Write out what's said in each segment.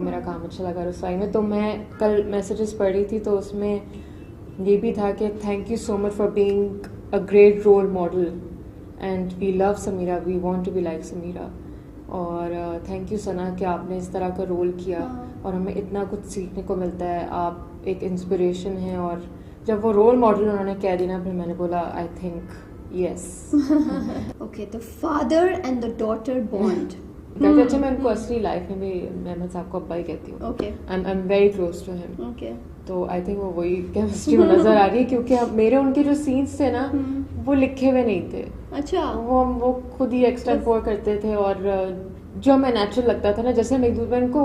मेरा काम अच्छा लगा रसवाई में। तो मैं कल मैसेजेस पढ़ रही थी तो उसमें ये भी था कि thank you so much for being a great role model and we love Samira, we want to be like Samira. और थैंक यू सना कि आपने इस तरह का रोल किया और हमें इतना कुछ सीखने को मिलता है, आप एक इंस्पिरेशन हैं। और जब वो रोल मॉडल उन्होंने कह दिया ना, फिर मैंने बोला I think yes. Okay, the father and the daughter bond. कहते अच्छा, मैं उनको असली लाइफ में भी अहमद साहब को अब्बा ही कहती हूँ। Okay, I am very close to him. Okay, तो आई थिंक वो वही केमिस्ट्री में नजर आ रही है, क्योंकि मेरे उनके जो सीन्स थे ना वो लिखे हुए नहीं थे। अच्छा, वो खुद ही एक्सटेम्पोर करते थे और जो हमें नेचुरल लगता था ना, जैसे हम एक दूसरे को,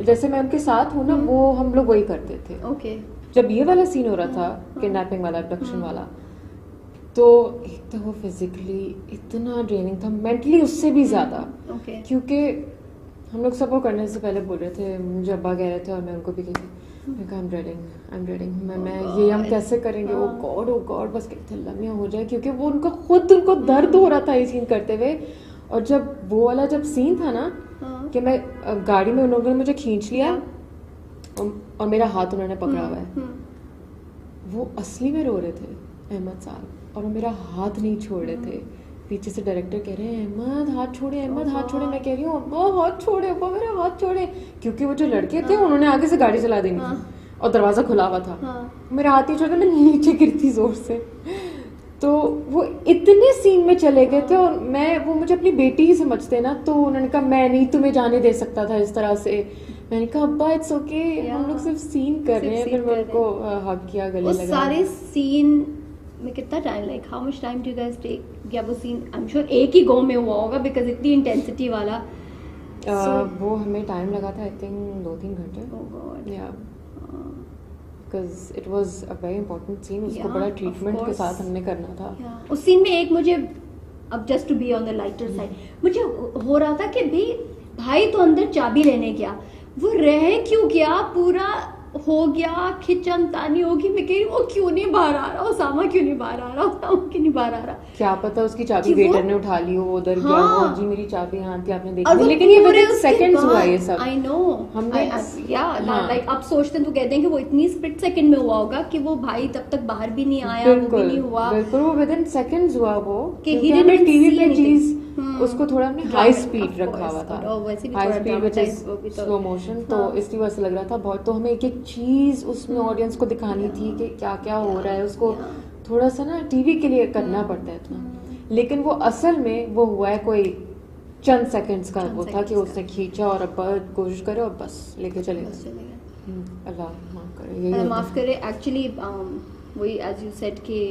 जैसे मैं उनके साथ हूँ ना, वो हम लोग वही करते थे। ओके, जब ये वाला सीन हो रहा था, किडनैपिंग वाला, अबडक्शन वाला, तो एक तो वो फिजिकली इतना ड्रेनिंग था, मेंटली उससे भी ज्यादा। ओके, क्योंकि हम लोग सब वो करने से पहले बोल रहे थे, मुझे अब्बा कह रहे थे और मैं उनको भी कहती, मैं कहा आई एम रेडिंग, मैं ये हम कैसे करेंगे, ओ गॉड बस कहते लम्हा हो जाए, क्योंकि वो उनको दर्द हो रहा था ये सीन करते हुए। और जब वो वाला सीन था ना कि मैं गाड़ी में, उन लोगों ने मुझे खींच लिया और मेरा हाथ उन्होंने पकड़ा हुआ है, वो असली में रो रहे थे अहमद साहब, और वो मेरा हाथ नहीं छोड़ रहे थे। पीछे से डायरेक्टर कह रहे हैं अहमद हाथ छोड़े, अहमद हाथ छोड़े। मैं कह रही हूँ अब्बा हाथ छोड़े, अब्बा मेरा हाथ छोड़े, क्योंकि वो जो लड़के थे उन्होंने आगे से गाड़ी चला देनी थी और दरवाजा खुला हुआ था। मेरा हाथ ही छोड़े, मैं नीचे गिरती जोर से। तो वो इतने सीन में चले गए थे और वो मुझे अपनी बेटी ही समझते ना, तो उन्होंने कहा मैं नहीं तुम्हें जाने दे सकता था इस तरह से। मैंने कहा अब्बा इट्स ओके, हम लोग सिर्फ सीन कर रहे हैं। फिर मैं उनको हग किया, गले लगा। सारे सीन में कितना time, like how much time do you guys take? क्या वो सीन आई एम श्योर एक ही गो में हुआ होगा, बिकॉज इतनी इंटेंसिटी वाला। वो हमें टाइम लगा था आई थिंक 2-3 घंटे। Oh god, yeah because it was a very important scene, उसको बड़ा ट्रीटमेंट के साथ हमने करना था। उस सीन में एक मुझे, अब just to be on the lighter side, मुझे हो रहा था कि भाई तो अंदर चाबी लेने गया, वो रह क्यों गया? पूरा हो गया, किचन तानी होगी, मैं कह रही हूँ वो क्यों नहीं बाहर आ रहा, उसामा क्यों नहीं बाहर आ रहा, उसामा क्यों नहीं बाहर आ रहा? क्या पता उसकी चाबी वेटर ने उठा ली हो, वो उधर गया हो, जी मेरी चाबी यहाँ थी, आपने देखी। और लेकिन ये विदिन सेकंड्स हुआ ये सब। आई नो, हमने लाइक अब सोचते हैं तो कहते हैं कि वो इतनी स्प्लिट सेकंड में हुआ होगा कि वो भाई तब तक बाहर भी नहीं आया, वो भी नहीं हुआ। बिल्कुल, वो विदिन सेकंड्स हुआ वो, कि हमने टीवी पे चीज उसको थोड़ा हमने हाई स्पीड रखा हुआ था, high speed which is slow motion, तो इसलिए वैसे लग रहा था बहुत। तो हमें एक एक चीज उसमें ऑडियंस को दिखानी थी कि क्या क्या हो रहा है, उसको थोड़ा सा ना टीवी के लिए करना पड़ता है इतना। लेकिन वो असल में वो हुआ है कोई चंद सेकंड्स का वो था कि उसने खींचा और अब कोशिश करे और बस लेके चले गए। अल्लाह माफ करे, यही माफ करे। एक्चुअली वही एज यू सेड कि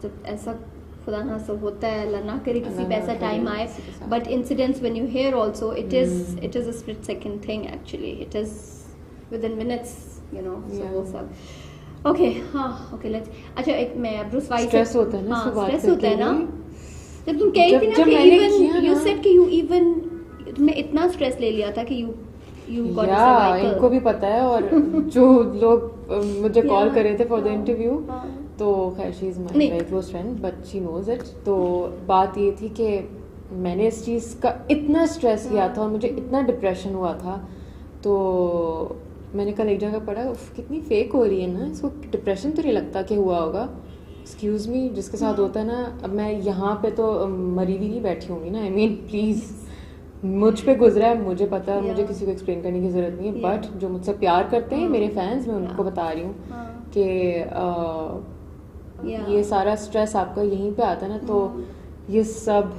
जब ऐसा खुदा ना सब होता है, अल्लाह ना करे किसी पे ऐसा टाइम आए, but incidents when you hear also it is a split second thing, actually it is within minutes, you know. So वो सब ओके, हाँ ओके लेट्स। अच्छा, एक मैं ब्रूस वाइस, स्ट्रेस होता है ना, स्ट्रेस होता है ना, जब तुम कह रही थी ना कि इवन यू सेड कि यू इवन तुमने इतना स्ट्रेस ले लिया था कि यू गॉट सर्वाइकल। इनको भी पता है, और जो लोग मुझे कॉल कर रहे थे फॉर द इंटरव्यू, तो खैर she is my very close friend but she knows it. तो बात ये थी कि मैंने इस चीज़ का इतना स्ट्रेस लिया था और मुझे इतना डिप्रेशन हुआ था, तो मैंने कल एक जगह पढ़ा, कितनी फेक हो रही है ना, इसको डिप्रेशन तो नहीं लगता कि हुआ होगा। एक्सक्यूज़ मी, जिसके साथ होता है ना, अब मैं यहाँ पे तो मरी हुई नहीं बैठी होंगी ना, आई मीन प्लीज़, मुझ पे गुजरा है, मुझे पता है, मुझे किसी को एक्सप्लेन करने की ज़रूरत नहीं है। बट जो मुझसे प्यार करते हैं मेरे फैंस, मैं उनको बता रही हूँ कि ये सारा स्ट्रेस आपका यहीं पे आता है ना, तो ये सब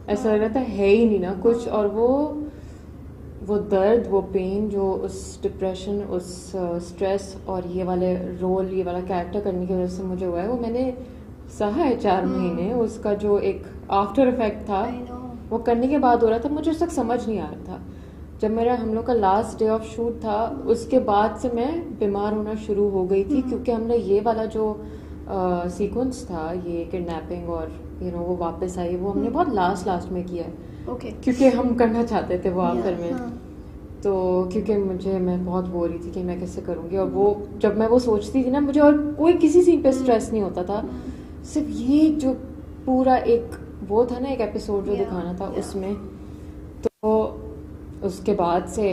ऐसा लग रहा था है ही नहीं ना कुछ। और वो दर्द, वो पेन जो उस डिप्रेशन, उस स्ट्रेस और ये वाले रोल, ये वाला कैरेक्टर करने की वजह से मुझे हुआ है, वो मैंने सहा है 4 महीने। उसका जो एक आफ्टर इफेक्ट था वो करने के बाद हो रहा था, मुझे उस तक समझ नहीं आ रहा था। जब मेरा हम लोग का लास्ट डे ऑफ शूट था, उसके बाद से मैं बीमार होना शुरू हो गई थी, क्योंकि हमने ये वाला जो सीक्वेंस था, ये किडनैपिंग और वो वापस आई, वो हमने बहुत लास्ट में किया है, क्योंकि हम करना चाहते थे वो आखिर में। तो क्योंकि मैं बहुत वो रही थी कि मैं कैसे करूँगी, और वो जब मैं वो सोचती थी ना, मुझे और कोई किसी सीन पे स्ट्रेस नहीं होता था, सिर्फ ये जो पूरा एक वो था ना, एक एपिसोड जो दिखाना था उसमें। तो उसके बाद से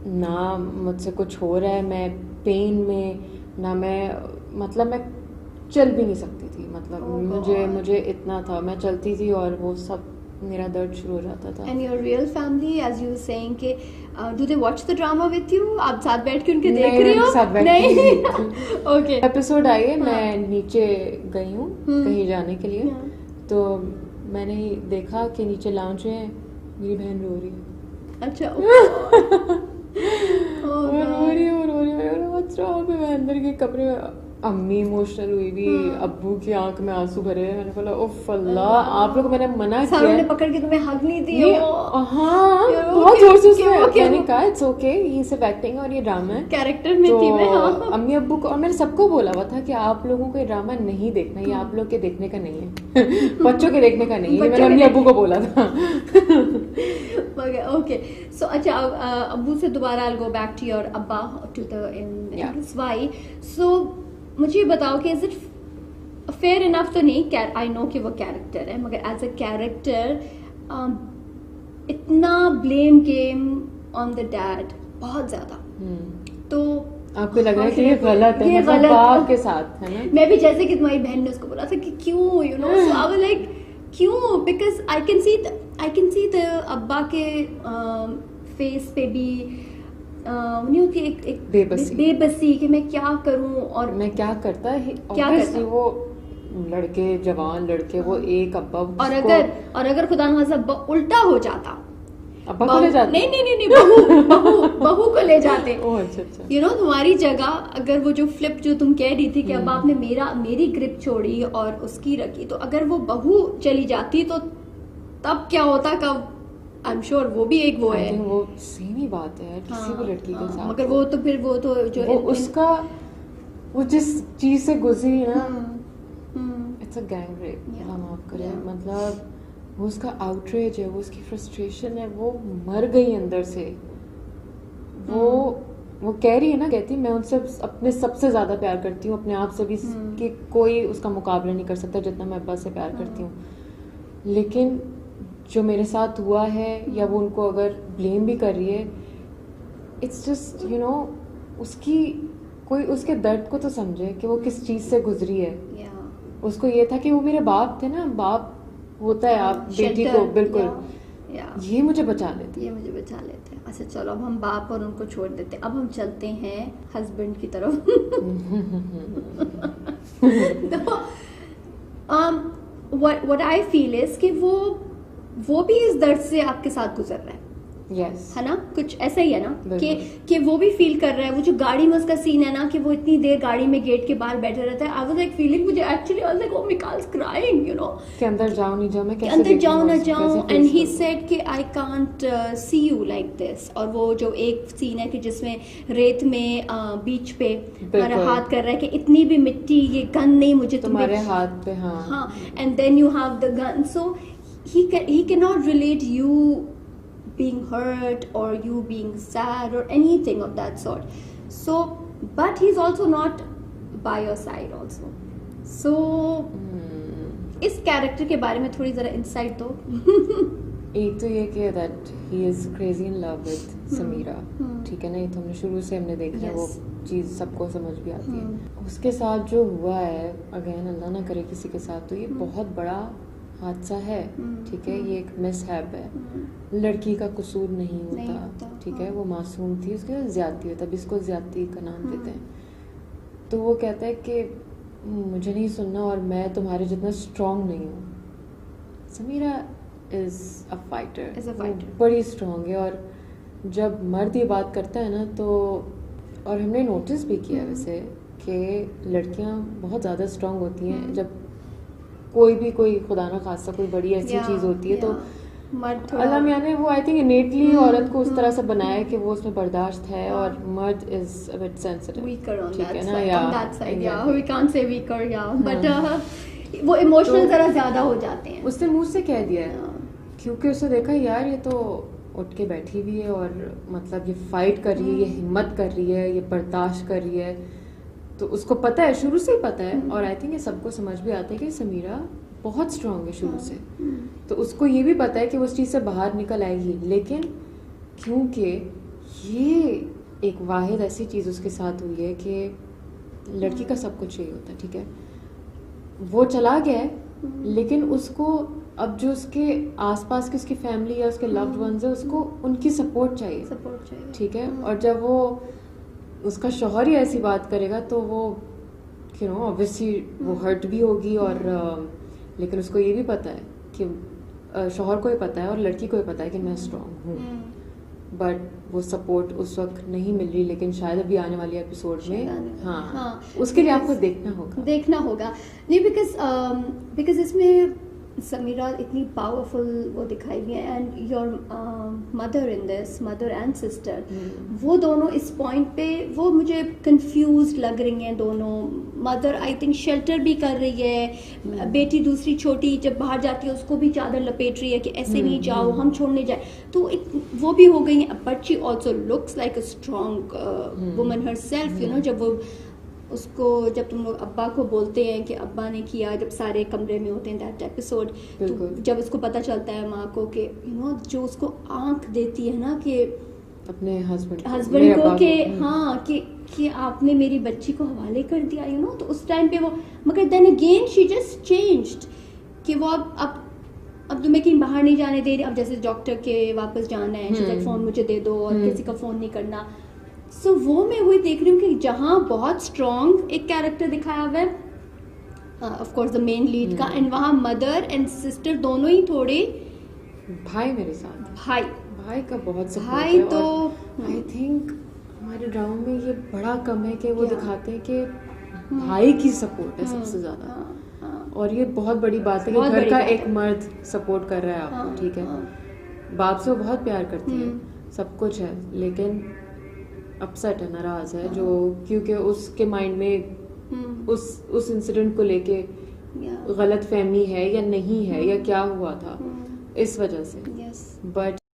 ना मुझसे कुछ हो रहा है, मैं पेन में, ना मैं चल भी नहीं सकती थी, मतलब मुझे इतना था, मैं चलती थी और वो सब मेरा दर्द शुरू हो जाता था। And your real family, as you were saying कि do they watch the drama with you? आप साथ बैठ के उनके देख रही हो? नहीं। Okay. एपिसोड आई है, मैं नीचे गई हूँ कहीं जाने के लिए, तो मैंने देखा कि नीचे लाउंज में मेरी बहन रो रही है। अच्छा। रो रही है, मैं अंदर के कमरे में, अम्मी इमोशनल हुई भी, अब्बू की आंख में आंसू भरे। मैंने बोला उफ अल्लाह, आप लोग, मैंने मना किया, सारों ने पकड़ के तुम्हें हग नहीं दी। हाँ, बहुत जोर से उसने, मैंने कहा इट्स ओके, ये सिर्फ एक्टिंग है और ये ड्रामा है, कैरेक्टर में थी मैं। हाँ। अम्मी अब्बू को, और मैंने सबको बोला हुआ था कि आप लोगों को ये ड्रामा नहीं देखना, ये आप लोग के देखने का नहीं है, बच्चों के देखने का नहीं है, मैंने अम्मी अब्बू को बोला था। ओके, सो अच्छा, अब्बू से दोबारा I'll go back to your अब्बा, to the in his why. So मुझे बताओ कि इज इट फेयर इनफ, तो नहीं, आई नो कि वो कैरेक्टर है, मगर एज अ कैरेक्टर इतना blame game on the dad बहुत ज्यादा, तो आपको लग रहा है कि ये गलत है, मतलब बाप के साथ है ना? मैं भी, जैसे कि तुम्हारी बहन ने उसको बोला था कि क्यों, you know, so I was like क्यों, because I can see the अब्बा के फेस पे भी नहीं होती एक बेबसी कि मैं क्या करूं और मैं क्या करता है, क्या करता वो लड़के, जवान लड़के, वो एक अब्बा, और अगर खुदा न खास्ता उल्टा हो जाता, अब्बा को ले जाते, नहीं, बहू को ले जाते। अच्छा, यू नो, तुम्हारी जगह अगर वो जो फ्लिप जो तुम कह रही थी कि अब आपने मेरी ग्रिप छोड़ी और उसकी रखी, तो अगर वो बहू चली जाती तो तब क्या होता, कब आई एम श्योर वो भी एक वो है, वो सेम ही बात है किसी भी लड़की के साथ, मगर वो तो फिर वो तो जो उसका वो जिस चीज से गुजरी ना, इट्स अ गैंग रेप, माफ करें, मतलब वो उसका आउटरेज है, वो उसकी फ्रस्ट्रेशन है, वो मर गई अंदर से, वो कह रही है ना, कहती मैं उनसे अपने सबसे ज्यादा प्यार करती हूँ, अपने आप से भी, कि कोई उसका मुकाबला नहीं कर सकता जितना मैं अब्बा से प्यार करती हूँ, लेकिन जो मेरे साथ हुआ है, या वो उनको अगर ब्लेम भी कर रही है, इट्स जस्ट यू नो, कोई उसके दर्द को तो समझे कि वो किस चीज से गुजरी है। उसको ये था कि वो मेरे बाप थे ना, बाप होता है आप बेटी को, बिल्कुल, ये मुझे बचा लेते। अच्छा चलो, अब हम बाप और उनको छोड़ देते, अब हम चलते हैं हस्बैंड की तरफ। तो what I feel is कि वो भी इस दर्द से आपके साथ गुजर रहा है, है ना, कुछ ऐसा ही है ना, कि वो भी फील कर रहा है। वो जो गाड़ी में उसका सीन है ना, कि वो इतनी देर गाड़ी में गेट के बाहर बैठा रहता है, आई वाज लाइक फीलिंग, मुझे actually I was like, oh Mikal's crying, you know, कि अंदर जाओ नहीं जाओ, मैं कैसे अंदर जाऊं ना जाऊं, एंड ही सेड कि I can't see you like this. और वो जो एक सीन है कि जिसमें रेत में बीच पे हमारा हाथ कर रहा है कि इतनी भी मिट्टी, ये गन नहीं मुझे तुम्हारे हाथ पे, हाँ, and then you have the gun, so he cannot relate you being hurt or you being sad or anything of that sort, so but he's also not by your side also, so इस character के बारे में थोड़ी जरा insight दो। एक तो ये कि that he is crazy in love with Samira, ठीक है ना, ये तो हमने शुरू से हमने देखा है, वो चीज़ सबको समझ भी आती है। उसके साथ जो हुआ है, अगेन अल्लाह ना करे किसी के साथ, तो ये बहुत बड़ा हादसा है, ठीक है, ये एक मिसहैप है, लड़की का कसूर नहीं होता, ठीक है, वो मासूम थी, उसके साथ ज्यादती होता, इसको ज्यादती का नाम देते हैं। तो वो कहता है कि मुझे नहीं सुनना और मैं तुम्हारे जितना स्ट्रॉन्ग नहीं हूँ। समीरा इज अ फाइटर, बड़ी स्ट्रॉन्ग है, और जब मर्द ये बात करता है ना, तो और हमने नोटिस भी किया वैसे कि लड़कियां बहुत ज़्यादा स्ट्रॉन्ग होती हैं, जब कोई खुदा ना खासा कोई बड़ी ऐसी चीज़ होती है, तो अल्लाह मियां ने वो आई थिंक इनेटली औरत को उस तरह से बनाया कि वो उसमें बर्दाश्त है, और मर्द इज अ बिट सेंसिटिव, ठीक है ना, या वी कांट से वीकर, या बट वो इमोशनल जरा ज्यादा हो जाते हैं। उसने मुंह से कह दिया है, क्योंकि उसने देखा यार ये तो उठ के बैठी हुई है, और मतलब ये फाइट कर रही है, ये हिम्मत कर रही है, ये बर्दाश्त कर रही है, तो उसको पता है, शुरू से ही पता है, और आई थिंक ये सबको समझ भी आता है कि समीरा बहुत स्ट्रांग है शुरू से, तो उसको ये भी पता है कि वो उस चीज़ से बाहर निकल आएगी, लेकिन क्योंकि ये एक वाहिद ऐसी चीज़ उसके साथ हुई है कि लड़की का सब कुछ यही होता है, ठीक है, वो चला गया है लेकिन उसको अब जो उसके आसपास की उसकी फैमिली या उसके लव्ड वंस है उसको उनकी सपोर्ट चाहिए, ठीक है। और जब वो उसका शौहर ही ऐसी बात करेगा तो वो ऑब्वियसली वो हर्ट भी होगी और लेकिन उसको ये भी पता है कि शौहर को ही पता है और लड़की को ही पता है कि मैं स्ट्रांग हूँ, बट वो सपोर्ट उस वक्त नहीं मिल रही, लेकिन शायद अभी आने वाले एपिसोड में हाँ उसके लिए आपको देखना होगा नहीं, बिकॉज इसमें समीरा इतनी पावरफुल वो दिखाई गई है, and your mother in this, mother and sister, वो दोनों इस पॉइंट पे वो मुझे कंफ्यूज लग रही हैं दोनों। मदर आई थिंक शेल्टर भी कर रही है, बेटी दूसरी छोटी जब बाहर जाती है उसको भी चादर लपेट रही है कि ऐसे नहीं जाओ, हम छोड़ने जाए, तो वो भी हो गई है। But she also looks like a strong woman herself, जब वो उसको, जब तुम लोग अब्बा को बोलते हैं कि अब्बा ने किया, जब सारे कमरे में होते हैं दैट एपिसोड, तो जब उसको पता चलता है माँ को कि जो उसको आंख देती है ना कि अपने हस्बैंड को कि आपने मेरी बच्ची को हवाले कर दिया, तो उस टाइम पे वो, मगर then again she just changed कि वो अब तुम्हें कहीं बाहर नहीं जाने दे रही, अब जैसे डॉक्टर के वापस जाना है, फोन मुझे दे दो और किसी का फोन नहीं करना। सो वो मैं वही देख रही हूँ कि जहाँ बहुत स्ट्रॉन्ग एक कैरेक्टर दिखाया हुआ है, of course the main lead का, एंड वहाँ मदर एंड सिस्टर दोनों ही थोड़े, भाई मेरे साथ भाई का बहुत सपोर्ट भाई है, तो आई थिंक हमारे ड्रामा में ये बड़ा कम है कि वो दिखाते हैं कि भाई की सपोर्ट है सबसे ज्यादा, और ये बहुत बड़ी बात है कि घर का एक मर्द सपोर्ट कर रहा है आपको, ठीक है। बाप से वो बहुत प्यार करती है, सब कुछ है, लेकिन अपसेट है, नाराज है, जो क्योंकि उसके माइंड में उस इंसिडेंट को लेके गलत फहमी है या नहीं है या क्या हुआ था, इस वजह से। बट